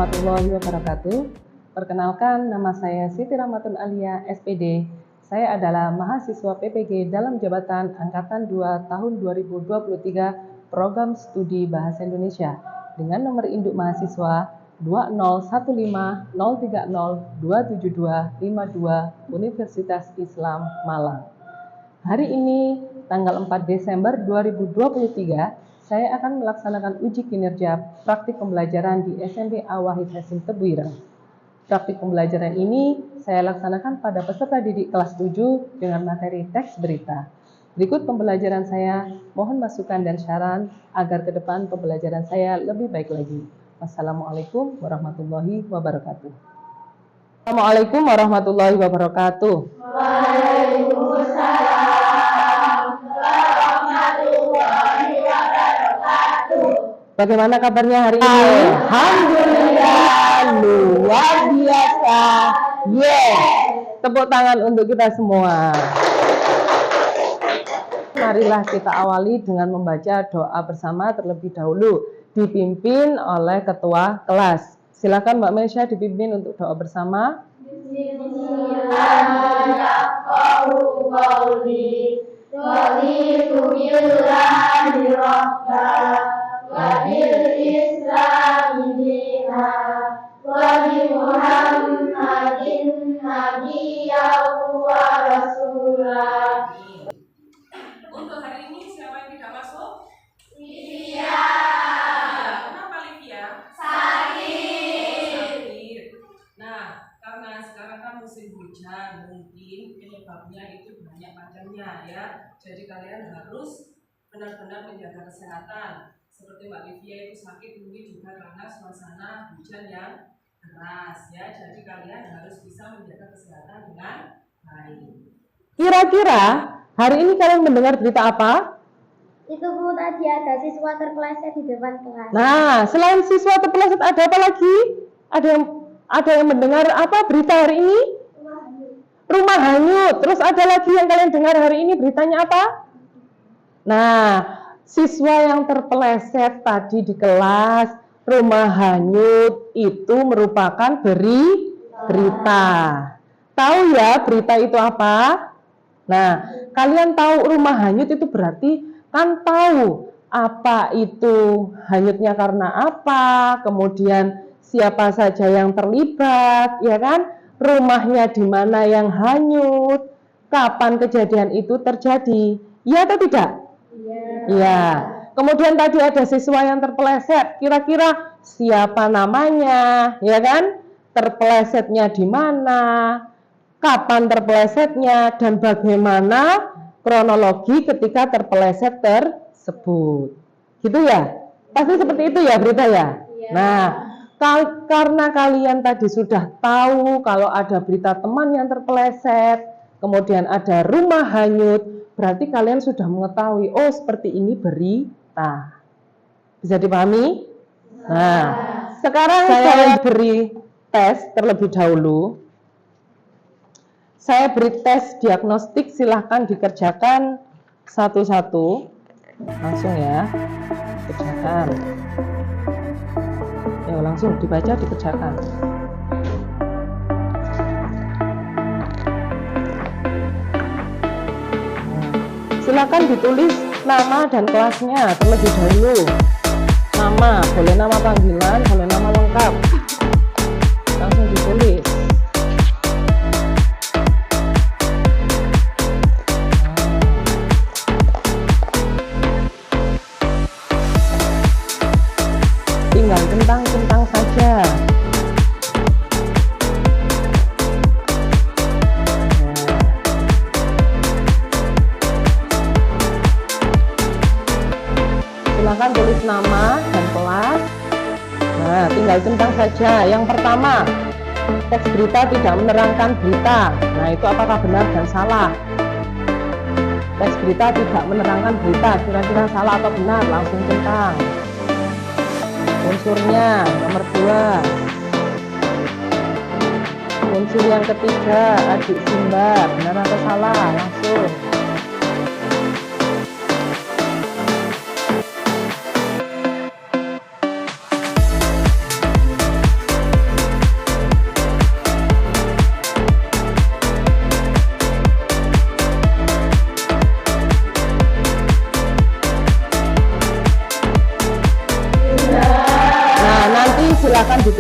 warahmatullahi wabarakatuh. Perkenalkan, nama saya Siti Rahmatun Alia, SPD. Saya adalah mahasiswa PPG dalam jabatan Angkatan 2 tahun 2023 Program Studi Bahasa Indonesia dengan nomor induk mahasiswa 2015030272252 Universitas Islam Malang. Hari ini, tanggal 4 Desember 2023, saya akan melaksanakan uji kinerja praktik pembelajaran di SMP Al-Wahid Hasim Tebuireng. Praktik pembelajaran ini saya laksanakan pada peserta didik kelas 7 dengan materi teks berita. Berikut pembelajaran saya, mohon masukan dan saran agar ke depan pembelajaran saya lebih baik lagi. Wassalamualaikum warahmatullahi wabarakatuh. Assalamualaikum warahmatullahi wabarakatuh. Waalaikumsalam warahmatullahi wabarakatuh. Bagaimana kabarnya hari ini? Alhamdulillah, luar biasa. Tepuk tangan untuk kita semua. Marilah kita awali dengan membaca doa bersama terlebih dahulu, dipimpin oleh ketua kelas. Silakan Mbak Mesya dipimpin untuk doa bersama. Bismillahirrahmanirrahim. Raditu billahi rabban wa bil islami dinan wa bi Muhammadin nabiyyan wa rasulah. Untuk hari ini siapa yang tidak masuk? Livia. Kenapa Livia? Sakit. Nah, karena sekarang kan musim hujan, mungkin penyebabnya itu banyak macamnya ya. Jadi kalian harus benar-benar menjaga kesehatan. Seperti Mbak Livia itu sakit mungkin juga karena suasana hujan yang deras ya. Jadi kalian harus bisa menjaga kesehatan dengan baik. Kira-kira hari ini kalian mendengar berita apa? Itu Bu, tadi ada siswa terpeleset di depan kelas. Nah, selain siswa terpeleset ada apa lagi? Ada yang mendengar apa berita hari ini? Rumah hanyut. Terus ada lagi yang kalian dengar hari ini beritanya apa? Nah, siswa yang terpeleset tadi di kelas, rumah hanyut itu merupakan berita. Tahu ya berita itu apa? Nah, kalian tahu rumah hanyut itu berarti kan tahu apa itu hanyutnya karena apa, kemudian siapa saja yang terlibat, ya kan? Rumahnya di mana yang hanyut, kapan kejadian itu terjadi, ya atau tidak? Iya. Kemudian tadi ada siswa yang terpeleset, kira-kira siapa namanya, ya kan? Terpelesetnya di mana? Kapan terpelesetnya dan bagaimana kronologi ketika terpeleset tersebut. Gitu ya? Pasti seperti itu ya berita ya? Nah, karena kalian tadi sudah tahu kalau ada berita teman yang terpeleset, kemudian ada rumah hanyut, berarti kalian sudah mengetahui, oh seperti ini berita. Bisa dipahami? Nah, sekarang saya beri tes terlebih dahulu. Saya beri tes diagnostik, silahkan dikerjakan satu-satu. Langsung ya, kerjakan. Ya, langsung dibaca, dikerjakan. Silakan ditulis nama dan kelasnya terlebih dahulu. Nama, boleh nama panggilan, boleh nama lengkap. Langsung ditulis. Tinggal centang-centang saja. Silakan tulis nama dan kelas. Nah, tinggal centang saja. Yang pertama, teks berita tidak menerangkan berita. Nah, itu apakah benar dan salah? Teks berita tidak menerangkan berita, kira-kira salah atau benar? Langsung centang. Unsurnya nomor 2. Unsur yang ketiga, adik Simba, benar atau salah? Langsung.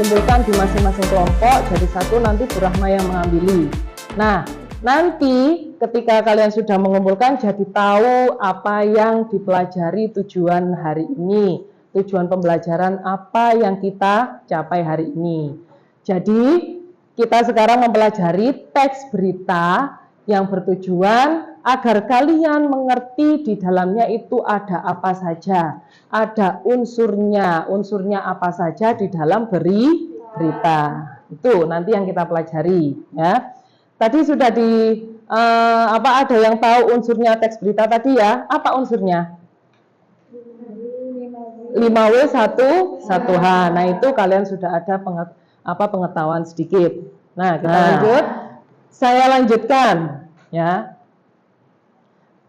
dikumpulkan di masing-masing kelompok jadi satu, nanti Bu Rahma yang mengambil. Nah, nanti ketika kalian sudah mengumpulkan jadi tahu apa yang dipelajari, tujuan hari ini, tujuan pembelajaran apa yang kita capai hari ini. Jadi kita sekarang mempelajari teks berita yang bertujuan agar kalian mengerti di dalamnya itu ada apa saja, ada unsurnya apa saja di dalam berita. Itu nanti yang kita pelajari ya. Tadi sudah ada yang tahu unsurnya teks berita tadi ya? Apa unsurnya? 5W 1H. Nah, itu kalian sudah ada pengetahuan sedikit. Nah, kita lanjut. Saya lanjutkan ya.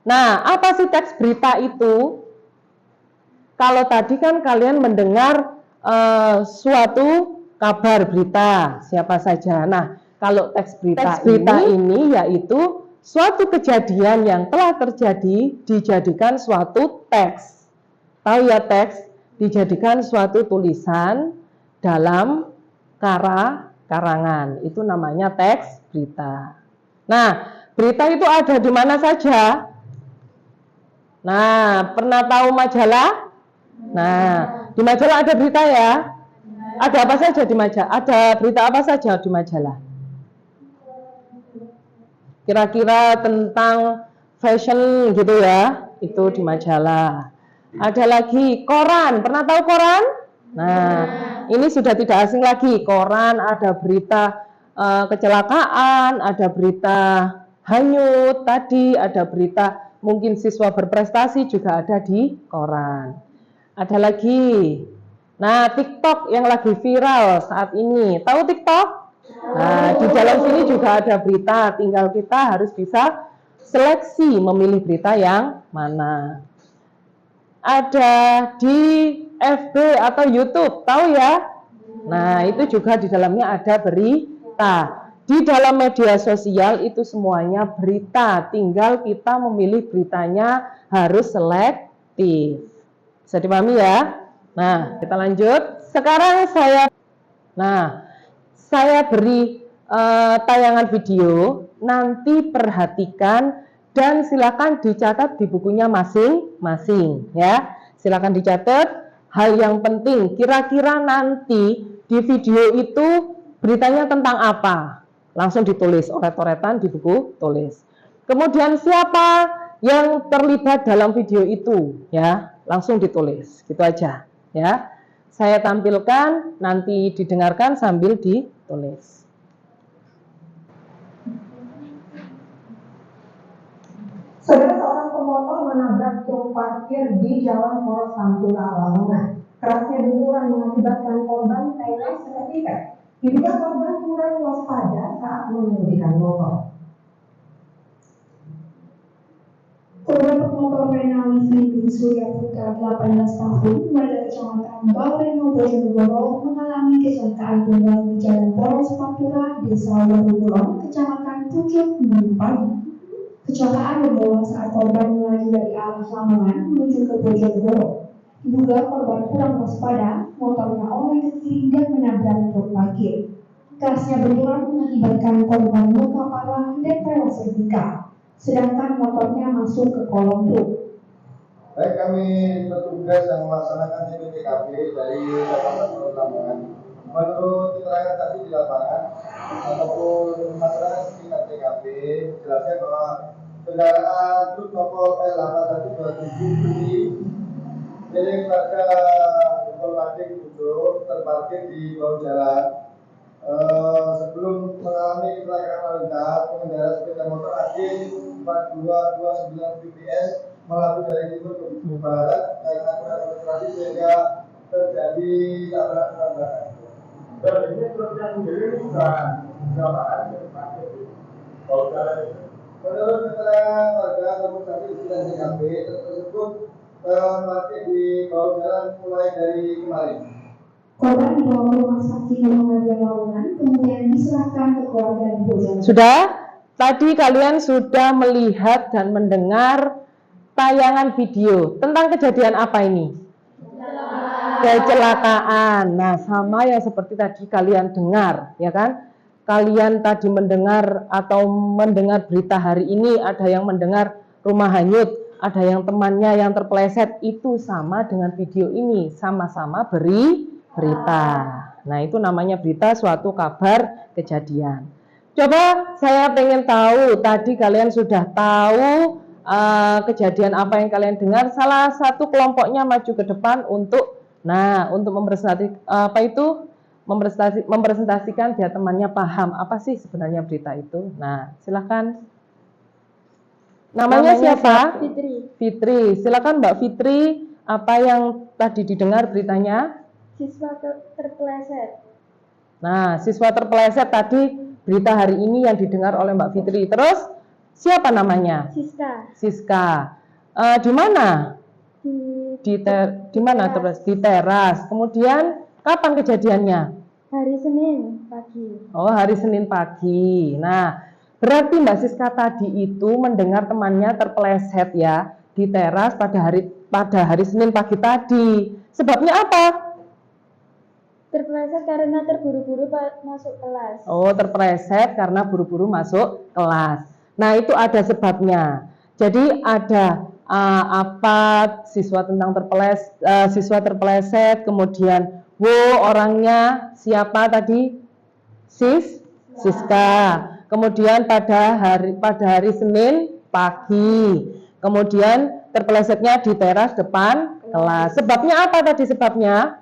Nah, apa sih teks berita itu? Kalau tadi kan kalian mendengar suatu kabar berita, siapa saja. Nah, kalau teks berita ini yaitu suatu kejadian yang telah terjadi dijadikan suatu teks. Tahu ya teks? Dijadikan suatu tulisan dalam karangan. Itu namanya teks berita. Nah, berita itu ada di mana saja? Nah, pernah tahu majalah? Nah, di majalah ada berita ya? Ada apa saja di majalah? Ada berita apa saja di majalah? Kira-kira tentang fashion gitu ya? Itu di majalah. Ada lagi koran. Pernah tahu koran? Nah, ini sudah tidak asing lagi. Koran ada berita kecelakaan, ada berita hanyut tadi, ada berita mungkin siswa berprestasi juga ada di koran. Ada lagi, nah TikTok yang lagi viral saat ini. Tahu TikTok? Nah, di dalam sini juga ada berita, tinggal kita harus bisa seleksi memilih berita yang mana. Ada di FB atau YouTube, tahu ya? Nah, itu juga di dalamnya ada berita. Di dalam media sosial itu semuanya berita, tinggal kita memilih beritanya harus selektif. Bisa dipahami ya? Nah, kita lanjut. Sekarang saya beri tayangan video, nanti perhatikan dan silakan dicatat di bukunya masing-masing ya. Silakan dicatat hal yang penting. Kira-kira nanti di video itu beritanya tentang apa? Langsung ditulis oret-oretan di buku tulis. Kemudian siapa yang terlibat dalam video itu ya, langsung ditulis. Gitu aja ya. Saya tampilkan, nanti didengarkan sambil ditulis. Saudara, seorang pemotor menabrak truk parkir di Jalan Poros Pantura, Lamongan. Kerasnya benturan mengakibatkan korban tewas seketika. Diduga korban kurang waspada saat mengemudikan motor. Korban pemotor Renali Fitri Surya Putra 18 tahun warga Kecamatan Baweno Bojonegoro mengalami kecelakaan tunggal di Jalan Poros Pantura, Desa Warukulon, Kecamatan Pucuk, Minggu pagi. Kecelakaan bermula saat korban melaju dari arah Lamongan menuju ke Bojonegoro. Diduga korban kurang waspada, motornya oleng ke kiri dan menabrak truk parkir. Kerasnya benturan mengakibatkan korban luka parah dan tewas seketika, sedangkan motornya masuk ke kolong truk. Baik, kami petugas yang melaksanakan TKP dari Kecamatan Lamongan. Menurut keterangan tadi di lapangan ataupun masyarakat sekitar TKP, jelasnya bahwa kendaraan truk Nopol L8127 milik warga Polmading Budo terparkir di bawah jalan. Sebelum mengalami kecelakaan lalu lintas, pengendara sepeda motor AG 4229 BPS melaju dari timur ke barat karena kurang konsentrasi sehingga terjadi tabrakan. Dan ini truk yang sendiri bukan kendaraan yang parkir di bawah jalan. Menurut keterangan warga ataupun saksi di TKP tersebut parkir di bawah jalan mulai dari kemarin. Korban dibawa ke rumah sakit Muhammadiyah Lamongan, kemudian diserahkan ke keluarga di Bojonegoro. Sudah? Tadi kalian sudah melihat dan mendengar tayangan video tentang kejadian apa ini? kecelakaan. Nah, sama yang seperti tadi kalian dengar, ya kan? Kalian tadi mendengar atau mendengar berita hari ini, ada yang mendengar rumah hanyut, ada yang temannya yang terpeleset, itu sama dengan video ini, sama-sama beri berita. Nah, itu namanya berita, suatu kabar kejadian. Coba saya pengen tahu, tadi kalian sudah tahu kejadian apa yang kalian dengar. Salah satu kelompoknya maju ke depan untuk mempresentasikan biar temannya paham apa sih sebenarnya berita itu. Nah, silakan. Namanya siapa? Fitri. Fitri. Silakan Mbak Fitri, apa yang tadi didengar beritanya? Siswa terpeleset. Nah, siswa terpeleset tadi berita hari ini yang didengar oleh Mbak Fitri. Terus siapa namanya? Siska. Siska. Di mana? Di mana terus? Di teras. Kemudian kapan kejadiannya? Hari Senin pagi. Oh, hari Senin pagi. Nah, berarti Mbak Siska tadi itu mendengar temannya terpeleset ya di teras pada hari Senin pagi tadi. Sebabnya apa? Terpeleset karena terburu-buru masuk kelas. Oh, terpeleset karena buru-buru masuk kelas. Nah, itu ada sebabnya. Jadi ada siswa terpeleset, kemudian orangnya siapa tadi? Siska. Kemudian pada hari Senin pagi. Kemudian terpelesetnya di teras depan kelas. Sebabnya apa tadi sebabnya?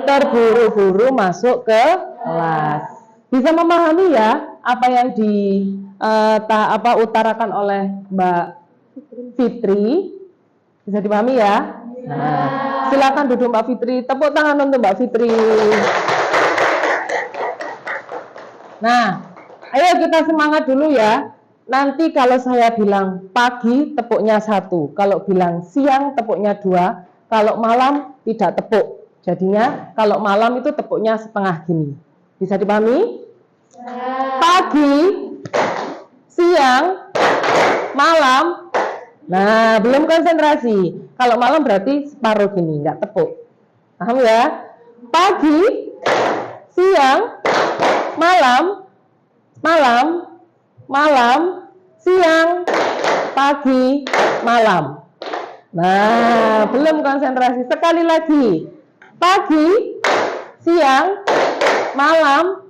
Terburu-buru masuk ke kelas. Bisa memahami ya apa yang utarakan oleh Mbak Fitri? Bisa dipahami ya? Nah, silakan duduk Mbak Fitri. Tepuk tangan untuk Mbak Fitri. Nah, ayo kita semangat dulu ya. Nanti kalau saya bilang pagi tepuknya 1, kalau bilang siang tepuknya 2, kalau malam tidak tepuk. Jadinya kalau malam itu tepuknya setengah gini. Bisa dipahami? Pagi, siang, malam. Nah, belum konsentrasi. Kalau malam berarti separuh gini, nggak tepuk. Paham ya? Pagi, siang, malam, siang, pagi, malam. Nah, belum konsentrasi. Sekali lagi. Pagi, siang, malam,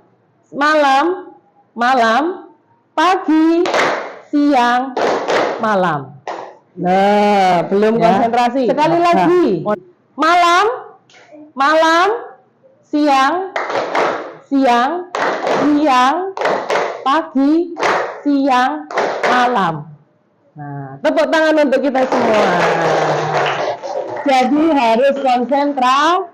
pagi, siang, malam. Nah, belum konsentrasi. Sekali lagi. Malam, siang, pagi, siang, malam. Nah, tepuk tangan untuk kita semua. Jadi harus konsentrasi.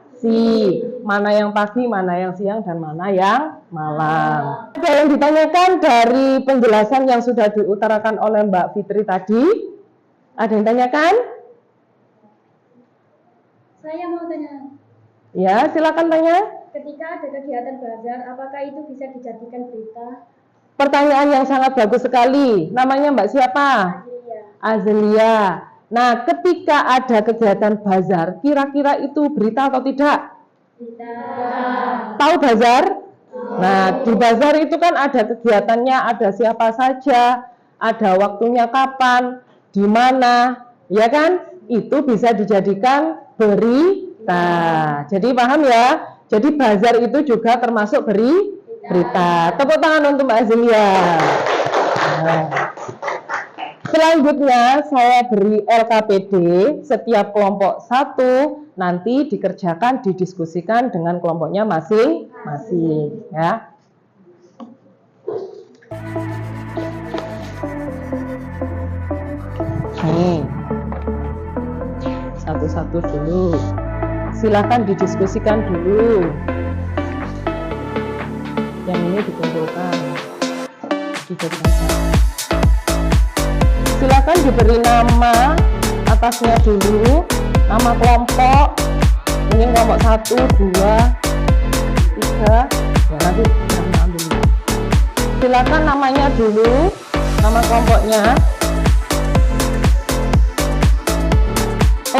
Mana yang pagi, mana yang siang, dan mana yang malam. Ada yang ditanyakan dari penjelasan yang sudah diutarakan oleh Mbak Fitri tadi? Ada yang tanyakan? Saya mau tanya. Ya, silakan tanya. Ketika ada kegiatan bazar, apakah itu bisa dijadikan berita? Pertanyaan yang sangat bagus sekali. Namanya Mbak siapa? Azelia. Nah, ketika ada kegiatan bazar, kira-kira itu berita atau tidak? Berita. Tahu bazar? Nah, di bazar itu kan ada kegiatannya, ada siapa saja, ada waktunya kapan, di mana, ya kan? Itu bisa dijadikan berita. Jadi paham ya? Jadi bazar itu juga termasuk berita. Tepuk tangan untuk Mbak Azelia. Nah. Selanjutnya saya beri LKPD setiap kelompok 1 nanti dikerjakan, didiskusikan dengan kelompoknya masing-masing ya. Nih, satu-satu dulu. Silakan didiskusikan dulu. Yang ini dikumpulkan. Silakan diberi nama atasnya dulu, nama kelompok. Ini kelompok 1, 2, 3. Ya nanti kita ambil. Silakan namanya dulu, nama kelompoknya.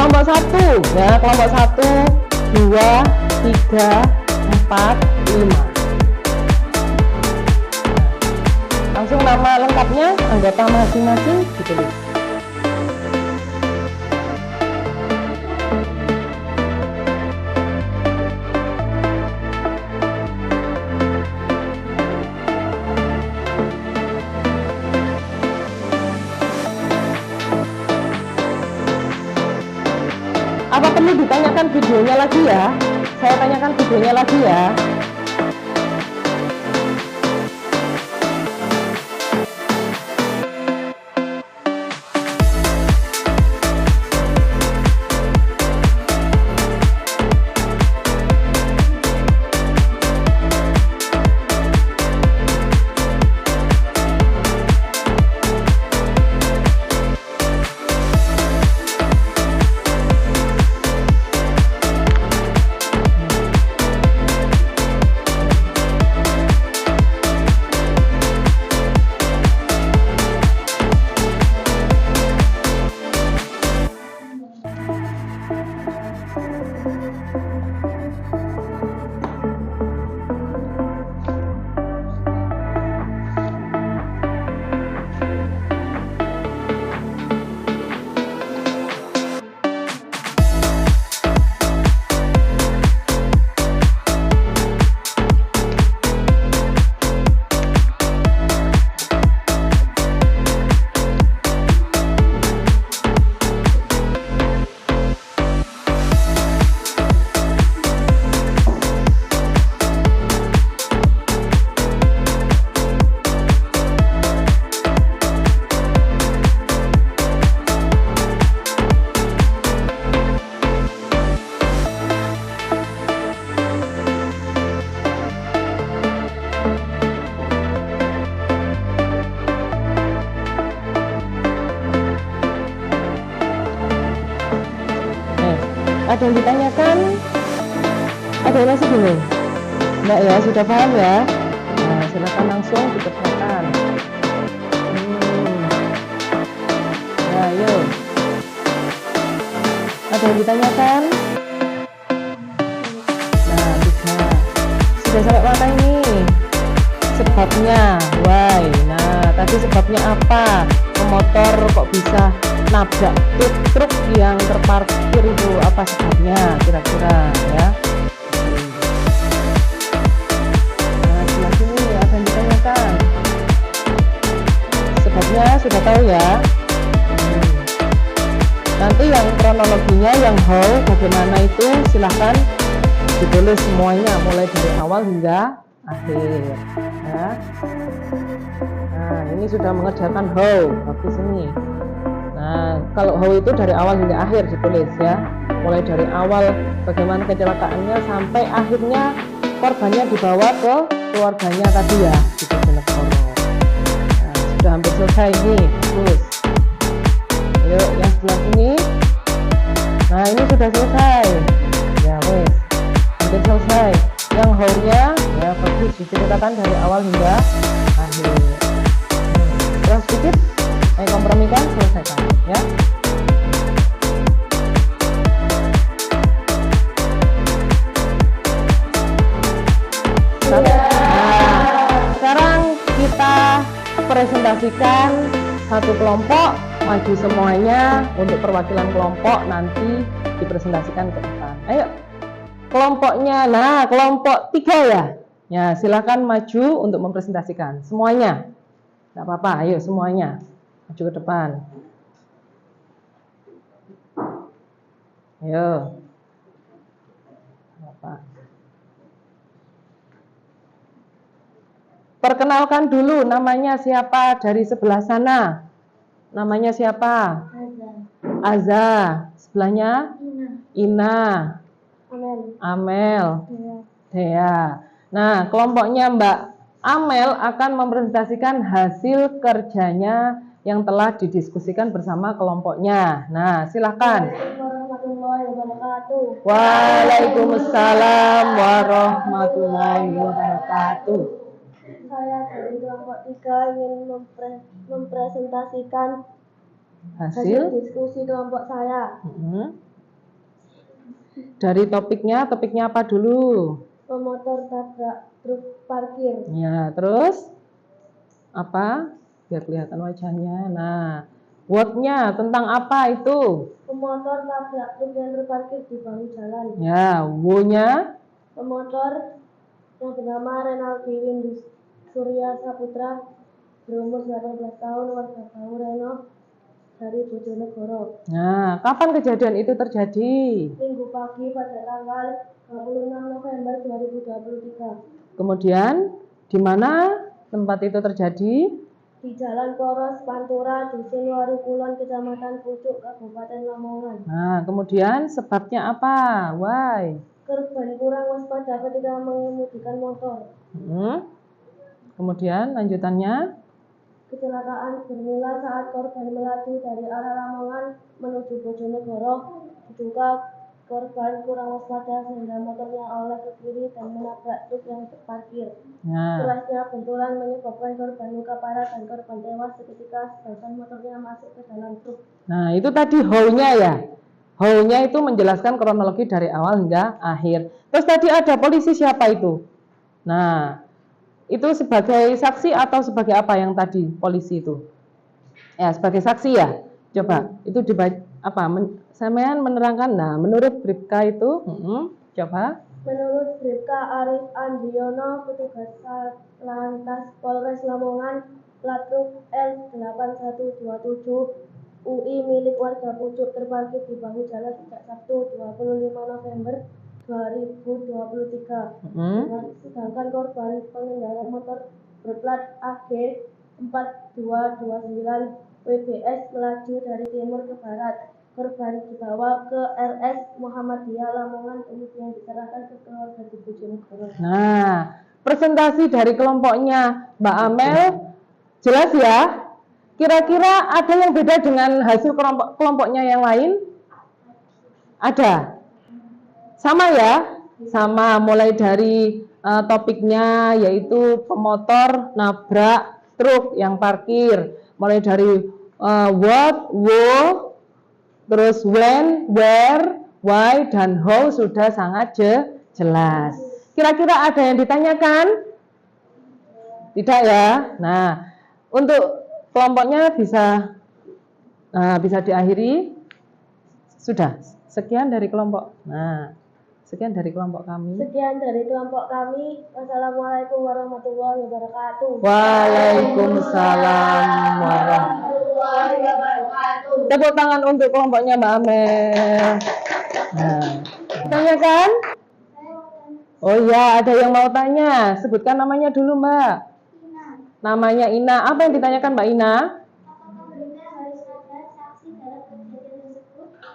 kelompok 1 ya, kelompok 1, 2, 3, 4, 5. Langsung nama lengkapnya anggota masing-masing ditulis. Apa perlu ditanyakan videonya lagi ya? Saya tanyakan videonya lagi ya. Ada yang ditanyakan? Ada yang masih bingung? Enggak ya, sudah paham ya? Nah, silakan langsung dikerjakan. Nah, yuk. Ada yang ditanyakan? Nah, bisa. Sudah sampai mana ini? Sebabnya, why? Nah, tadi sebabnya apa? Pemotor kok bisa nabrak truk yang terparkir itu, apa sebabnya kira-kira ya? Nah, sebelah sini ada yang ditanyakan. Sebabnya sudah tahu ya. Nanti yang kronologinya, yang how, bagaimana itu silahkan ditulis semuanya mulai dari awal hingga akhir ya. Nah, ini sudah mengerjakan how, bagus ini. Nah, kalau how itu dari awal hingga akhir ditulis ya, mulai dari awal bagaimana kecelakaannya sampai akhirnya korbannya dibawa ke keluarganya tadi ya, di Bojonegoro. Nah, sudah hampir selesai ini, bagus. Yuk, yang sebelah sini. Nah, ini sudah selesai. Ya wes, hampir selesai. Yang how-nya ya bagus, diceritakan dari awal hingga akhir. Terus sedikit. Kompromikan, selesaikan ya. Nah, sekarang kita presentasikan satu kelompok, maju semuanya untuk perwakilan kelompok nanti dipresentasikan ke depan. Ayo kelompoknya. Nah, kelompok 3 ya. Ya, silakan maju untuk mempresentasikan semuanya. Tidak apa-apa, ayo semuanya maju ke depan. Ayo. Apa? Perkenalkan dulu namanya siapa dari sebelah sana. Namanya siapa? Aza. Sebelahnya? Ina. Amel. Dea. Nah, kelompoknya Mbak Amel akan mempresentasikan hasil kerjanya yang telah didiskusikan bersama kelompoknya. Nah, silakan. Warahmatullahi wabarakatuh. Waalaikumsalam warahmatullahi wabarakatuh. Saya dari kelompok 3 ingin mempresentasikan hasil Hasil? diskusi kelompok saya. Dari topiknya apa dulu? Pemotor tabrak truk parkir. Ya, terus apa? Biar kelihatan wajahnya. Nah, word-nya tentang apa itu? Pemotor tabrak truk yang terparkir di bahu jalan. Ya, wo-nya Pemotor yang bernama Renaldi Windu Surya Saputra berumur 18 tahun, warga Bau Reno dari Bojonegoro. Nah, kapan kejadian itu terjadi? Minggu pagi pada tanggal 26 November 2023 Kemudian di mana tempat itu terjadi? di Jalan Poros Pantura, Dusun Waru Kulon, Kecamatan Pucuk, Kabupaten Lamongan. Nah, kemudian sebabnya apa? Why? Korban kurang waspada ketika mengemudikan motor. Kemudian lanjutannya? Kecelakaan bermula saat korban melaju dari arah Lamongan menuju Bojonegoro. Diduga korban kurang waspada sehingga motornya oleh ke kiri dan menabrak truk yang terparkir. Nah, Kerasnya benturan menyebabkan korban luka parah dan korban tewas seketika sedangkan motornya masuk ke dalam truk. nah itu tadi how-nya ya. How-nya itu menjelaskan kronologi dari awal hingga akhir. Terus tadi ada polisi siapa itu? Nah, itu sebagai saksi atau sebagai apa yang tadi polisi itu? Ya, sebagai saksi ya. Coba, itu dibaca apa? Sampean menerangkan. Nah, menurut Bribka itu, coba. Menurut Bribka Arif Andriono, petugas Lantas Polres Lamongan, plat truk L8127 UI milik warga Pucuk terparkir di bahu jalan sejak Sabtu 25 November 2023. Sedangkan korban pengendara motor berplat AG 4229 WBS melaju dari timur ke barat. Korban dibawa ke RS Muhammadiyah Lamongan kemudian diserahkan ke keluarga di Bojonegoro. Nah, presentasi dari kelompoknya Mbak Amel jelas ya? Kira-kira ada yang beda dengan hasil kelompoknya yang lain? Ada? Sama ya? Sama, mulai dari topiknya yaitu pemotor nabrak truk yang parkir. Mulai dari what, wo, terus when, where, why, dan how sudah sangat jelas. Kira-kira ada yang ditanyakan? Tidak ya? Nah, untuk kelompoknya bisa diakhiri. Sudah, sekian dari kelompok. Nah, sekian dari kelompok kami. Sekian dari kelompok kami. Wassalamualaikum warahmatullahi wabarakatuh. Waalaikumsalam warahmatullahi wabarakatuh. Tepuk tangan untuk kelompoknya Mbak Amel. Nah, tanyakan? Oh iya, ada yang mau tanya. Sebutkan namanya dulu, Mbak. Namanya Ina. Apa yang ditanyakan Mbak Ina?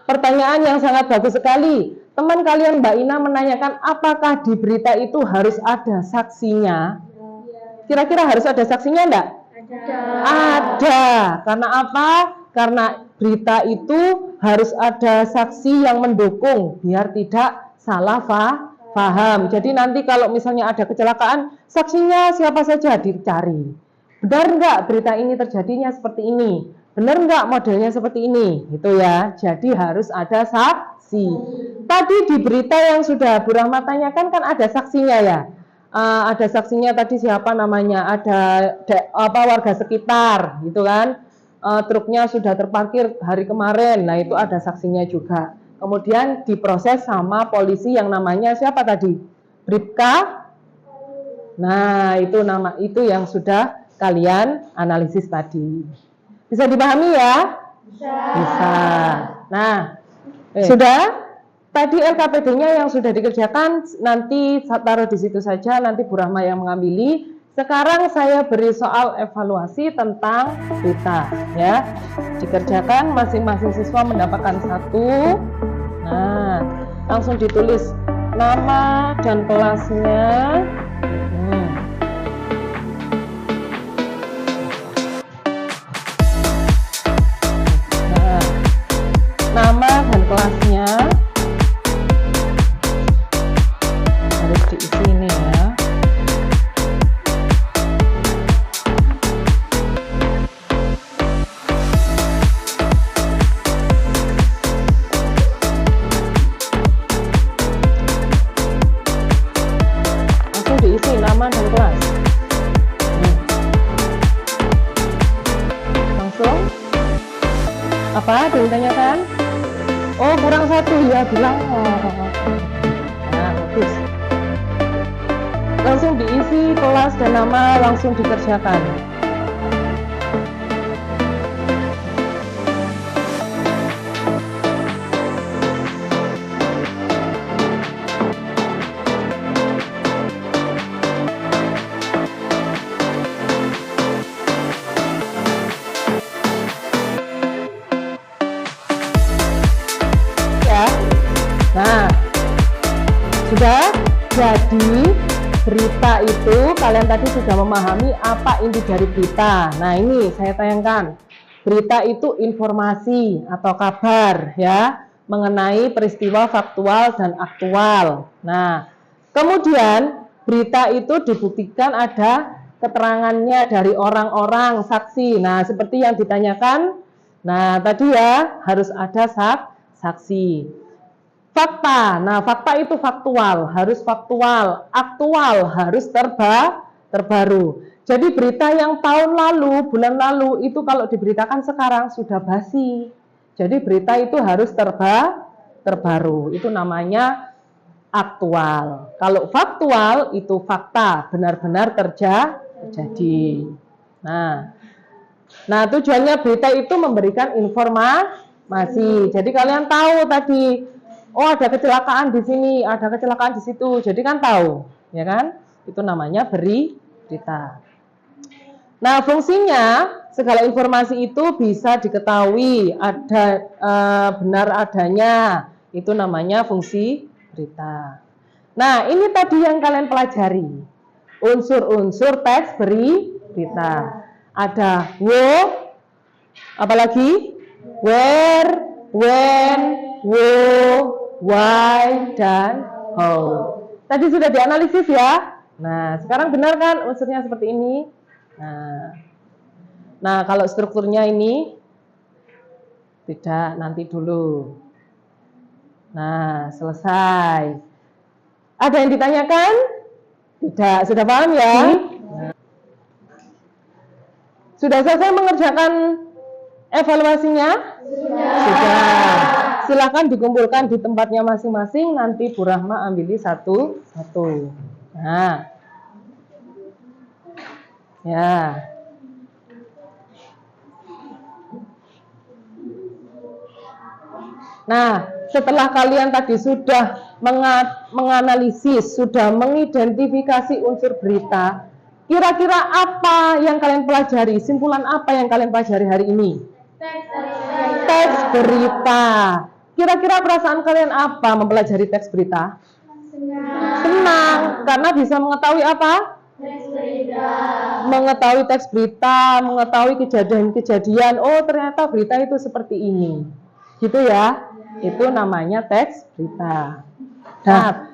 Pertanyaan yang sangat bagus sekali. Teman kalian Mbak Ina menanyakan apakah di berita itu harus ada saksinya? Kira-kira harus ada saksinya enggak? Ada. Karena apa? Karena berita itu harus ada saksi yang mendukung biar tidak salah paham. Jadi nanti kalau misalnya ada kecelakaan, saksinya siapa saja dicari. Benar enggak berita ini terjadinya seperti ini? Benar enggak modelnya seperti ini? Gitu ya. Jadi harus ada saksi. Tadi di berita yang sudah Bu Rahmat tanyakan kan ada saksinya ya. Ada saksinya tadi siapa namanya? Ada warga sekitar, gitu kan? Truknya sudah terparkir hari kemarin. Nah, itu ada saksinya juga. Kemudian diproses sama polisi yang namanya siapa tadi? Bribka. Nah, itu yang sudah kalian analisis tadi. Bisa dipahami ya? Bisa. Nah, sudah? Tadi LKPD-nya yang sudah dikerjakan nanti taruh di situ saja, nanti Bu Rahma yang mengambil. Sekarang saya beri soal evaluasi tentang berita ya. Dikerjakan, masing-masing siswa mendapatkan 1. Nah, langsung ditulis nama dan kelasnya. Nah, nama dan kelasnya harus diisi ini ya. Apa? Ada yang ditanyakan? Oh, kurang satu ya, bilang. Nah, bagus. Langsung diisi kelas dan nama, langsung dikerjakan. Nah, sudah jadi berita itu kalian tadi sudah memahami apa inti dari berita. Nah, ini saya tayangkan. Berita itu informasi atau kabar ya mengenai peristiwa faktual dan aktual. Nah, kemudian berita itu dibuktikan ada keterangannya dari orang-orang saksi. Nah, seperti yang ditanyakan. Nah, tadi ya harus ada saksi. Fakta, nah fakta itu faktual, harus faktual, aktual, harus terbaru. Jadi berita yang tahun lalu, bulan lalu itu kalau diberitakan sekarang sudah basi. Jadi berita itu harus terbaru, itu namanya aktual. Kalau faktual itu fakta, benar-benar terjadi. Nah tujuannya berita itu memberikan informasi. Jadi kalian tahu tadi, oh ada kecelakaan di sini, ada kecelakaan di situ. Jadi kan tahu, ya kan? Itu namanya berita. Nah, fungsinya segala informasi itu bisa diketahui, ada benar adanya. Itu namanya fungsi berita. Nah, ini tadi yang kalian pelajari. Unsur-unsur teks berita. Ada apalagi where, when, who, why, dan how. Tadi sudah dianalisis ya. Nah, sekarang benar kan unsurnya seperti ini? Nah, kalau strukturnya ini tidak, nanti dulu. Nah, selesai. Ada yang ditanyakan? Tidak, sudah paham ya? Nah. Sudah selesai mengerjakan evaluasinya? Sudah. Silakan dikumpulkan di tempatnya masing-masing, nanti Bu Rahma ambil satu-satu. Ya. Nah, setelah kalian tadi sudah menganalisis, sudah mengidentifikasi unsur berita, kira-kira apa yang kalian pelajari? Simpulan apa yang kalian pelajari hari ini? Teks berita. Kira-kira perasaan kalian apa mempelajari teks berita? Senang, karena bisa mengetahui apa? Teks berita. Mengetahui teks berita, mengetahui kejadian-kejadian. Oh, ternyata berita itu seperti ini. Gitu ya. Itu namanya teks berita. Nah,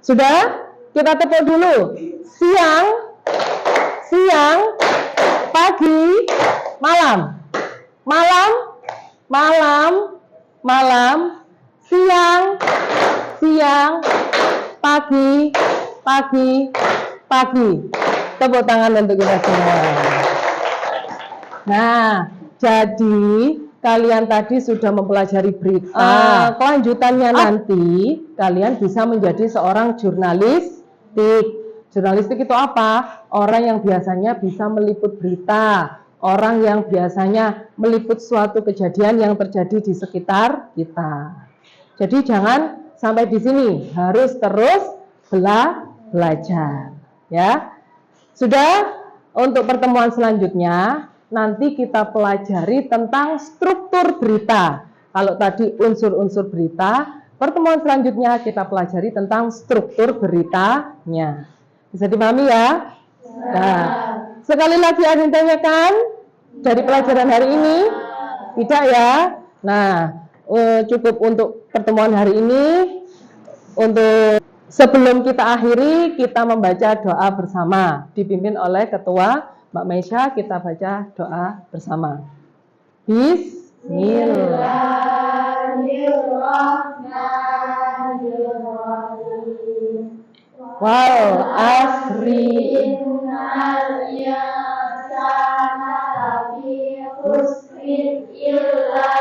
sudah? Kita tepuk dulu. Siang, pagi, malam. Malam, siang, pagi. Tepuk tangan untuk kita semua. Nah, jadi kalian tadi sudah mempelajari berita. Kelanjutannya nanti kalian bisa menjadi seorang jurnalistik. Jurnalistik itu apa? Orang yang biasanya bisa meliput berita. Orang yang biasanya meliput suatu kejadian yang terjadi di sekitar kita. Jadi jangan sampai di sini, harus terus belajar. Ya, sudah. Untuk pertemuan selanjutnya nanti kita pelajari tentang struktur berita. Kalau tadi unsur-unsur berita, pertemuan selanjutnya kita pelajari tentang struktur beritanya. Bisa dipahami ya? Nah, sekali lagi ada yang tanyakan dari pelajaran hari ini? Tidak ya? Nah, cukup untuk pertemuan hari ini. Untuk sebelum kita akhiri, kita membaca doa bersama, dipimpin oleh Ketua Mbak Maisha. Kita baca doa bersama. Bismillahirrahmanirrahim. Wal asri innal insana lafi khusrin illa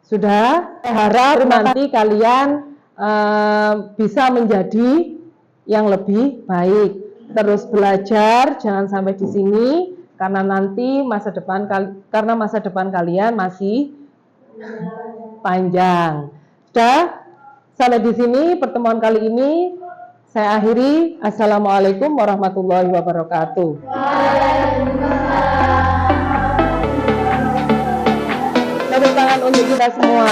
Sudah? Saya harap nanti kalian bisa menjadi yang lebih baik. Terus belajar, jangan sampai di sini karena nanti masa depan kalian masih panjang. Sudah? Sampai di sini pertemuan kali ini saya akhiri. Assalamualaikum warahmatullahi wabarakatuh. Tepuk tangan untuk kita semua.